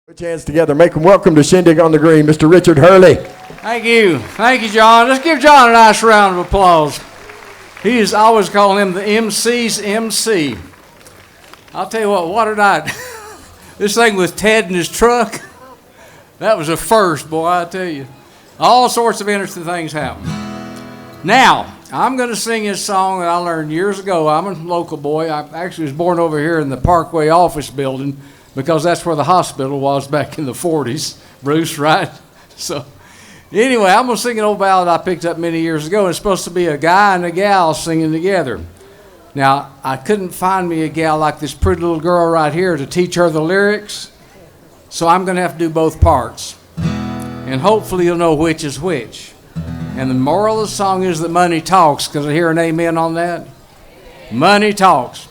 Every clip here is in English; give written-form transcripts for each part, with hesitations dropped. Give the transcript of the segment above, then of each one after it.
Put your hands together. Make them welcome to Shindig on the Green, Mr. Richard Hurley. Thank you. Thank you, John. Let's give John a nice round of applause. He is always calling him the MC's MC. I'll tell you what a night. This thing with Ted in his truck, that was a first, boy, I tell you. All sorts of interesting things happen. Now, I'm going to sing this song that I learned years ago. I'm a local boy. I actually was born over here in the Parkway office building because that's where the hospital was back in the 40s. Bruce, right? So, anyway, I'm going to sing an old ballad I picked up many years ago. It's supposed to be a guy and a gal singing together. Now, I couldn't find me a gal like this pretty little girl right here to teach her the lyrics, so I'm going to have to do both parts. And hopefully you'll know which is which. And the moral of the song is that money talks. Because I hear an amen on that? Money talks.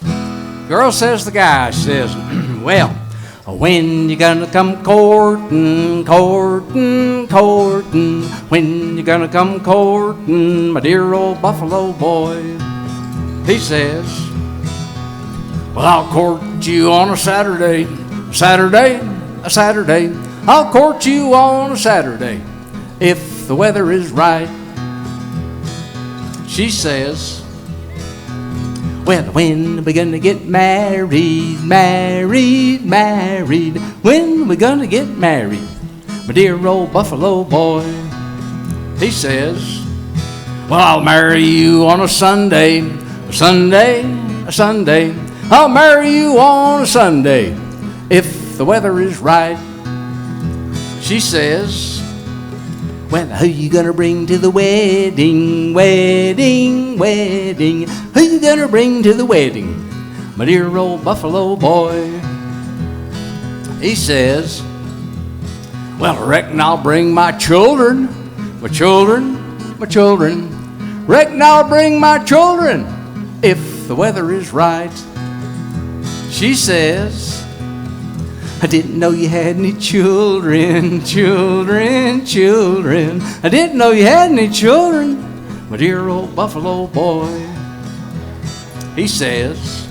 Girl says the guy, says, well, when you gonna come courting, courting, courting? When you gonna come courting, my dear old buffalo boy? He says, well, I'll court you on a Saturday, Saturday, a Saturday. I'll court you on a Saturday if the weather is right. She says, well, when are we gonna get married, married, married? When are we gonna get married, my dear old buffalo boy? He says, well, I'll marry you on a Sunday, a Sunday, a Sunday. I'll marry you on a Sunday if the weather is right. She says, well, who you gonna bring to the wedding, wedding, wedding? Who you gonna bring to the wedding, my dear old buffalo boy? He says, well, I reckon I'll bring my children, my children, my children. Reckon I'll bring my children if the weather is right. She says, I didn't know you had any children, children, children. I didn't know you had any children, my dear old buffalo boy. He says,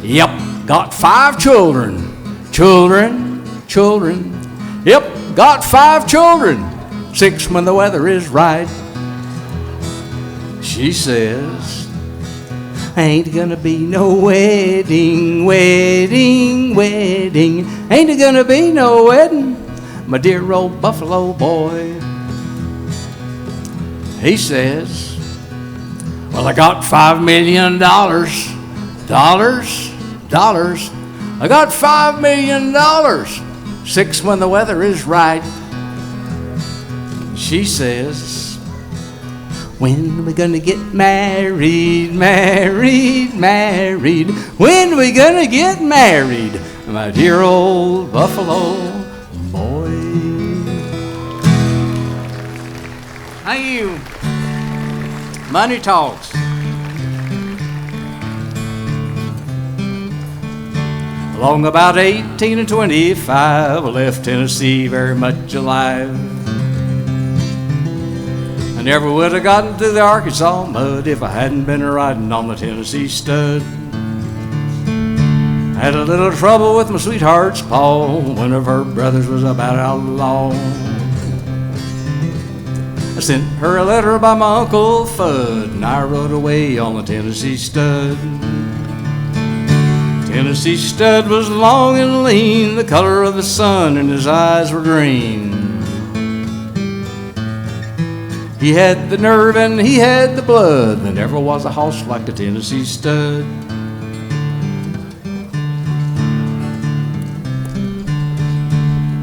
yep, got 5 children, children, children. Yep, got 5 children, 6 when the weather is right. She says, ain't gonna be no wedding, wedding, wedding. Ain't gonna be no wedding, my dear old buffalo boy. He says, well, I got $5 million, dollars. I got $5 million, 6 when the weather is right. She says, when are we gonna get married, married, married? When are we gonna get married, my dear old buffalo boy? Thank you. Money talks. Along about 18 and 25, I left Tennessee very much alive. I never would have gotten through the Arkansas mud if I hadn't been riding on the Tennessee stud. I had a little trouble with my sweetheart's paw. One of her brothers was about outlaw. I sent her a letter by my Uncle Fudd, and I rode away on the Tennessee stud. Tennessee stud was long and lean, the color of the sun, and his eyes were green. He had the nerve and he had the blood. There never was a horse like the Tennessee stud.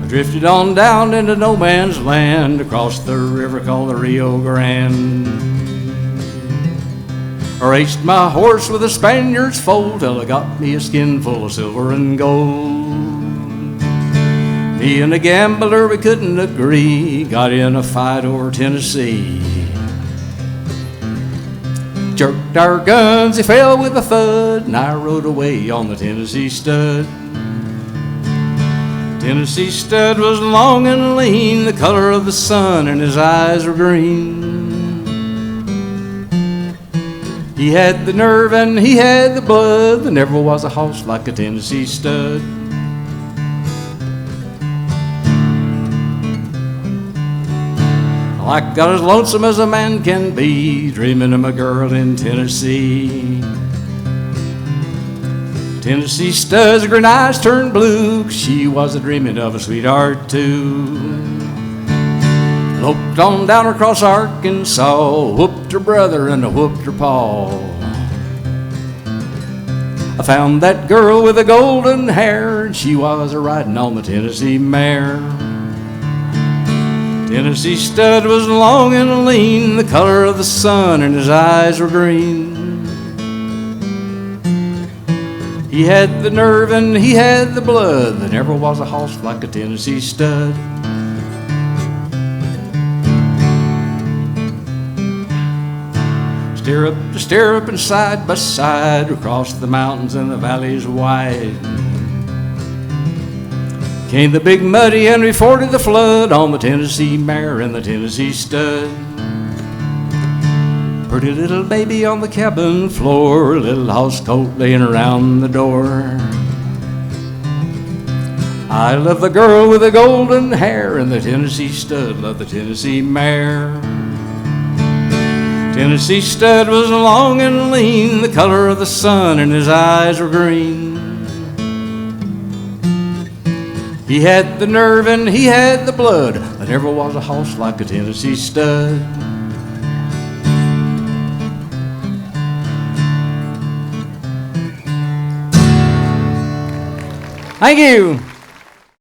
I drifted on down into no man's land, across the river called the Rio Grande. I raced my horse with a Spaniard's foal till I got me a skin full of silver and gold. Me and a gambler, we couldn't agree, got in a fight over Tennessee. Jerked our guns, he fell with a thud, and I rode away on the Tennessee stud. Tennessee stud was long and lean, the color of the sun, and his eyes were green. He had the nerve and he had the blood, there never was a horse like a Tennessee stud. like got as lonesome as a man can be, dreaming of a girl in Tennessee. Tennessee studs, her green eyes turned blue, 'cause she was a dreaming of a sweetheart too. Loped on down across Arkansas, whooped her brother and whooped her pa. I found that girl with the golden hair, and she was a-riding on the Tennessee mare. Tennessee stud was long and lean, the color of the sun, and his eyes were green. He had the nerve and he had the blood, there never was a hoss like a Tennessee stud. Stirrup to stirrup and side by side, across the mountains and the valleys wide, came the big muddy and we forded the flood on the Tennessee mare and the Tennessee stud. Pretty little baby on the cabin floor, little house coat laying around the door. I love the girl with the golden hair, and the Tennessee stud loved the Tennessee mare. Tennessee stud was long and lean, the color of the sun, and his eyes were green. He had the nerve and he had the blood, there never was a hoss like a Tennessee stud. Thank you.